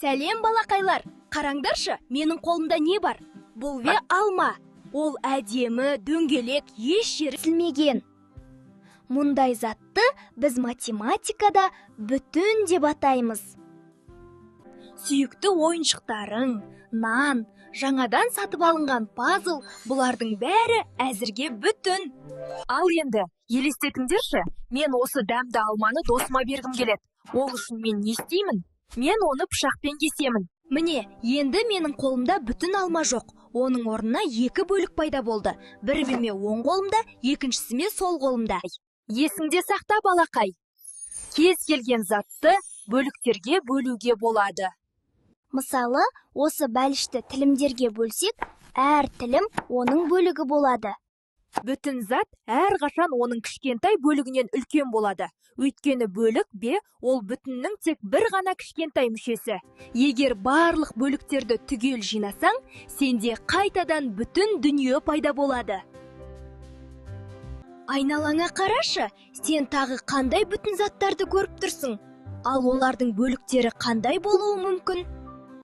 Сәлем балақайлар, қараңдаршы, менің қолымда не бар? Бұл алма. Ол әдемі, дөңгелек, еш жері Сілмеген. Мұндай затты біз математикада бүтін деп атаймыз. Сүйікті ойыншықтарың, нан, жаңадан сатып алынған пазл, бұлардың бәрі әзірге бүтін. Ал енді, елестетіңдерші, мен осы дәмді алманы досыма бергім келеді. Ол үшін мен не істеймін? Мен оны пышақпен кесемін. Міне, енді менің қолымда бүтін алма жоқ. Оның орнына екі бөлік пайда болды. Біріме оң қолымда, екіншісіме сол қолымда. Есіңде сақта, балақай. Кез келген затты бөліктерге бөлуге болады. Мысалы, осы бәлішті тілімдерге бөлсек, әр тілім оның бөлігі болады. Бүтін зат әрқашан оның кішкентай бөлігінен үлкен болады. Өйткені бөлік ол бүтіннің тек бір ғана кішкентай мүшесі. Егер барлық бөліктерді түгел жинасаң, сенде қайтадан бүтін дүние пайда болады. Айналаңа қарашы, сен тағы қандай бүтін заттарды көріп тұрсың? Ал олардың бөліктері қандай болуы мүмкін?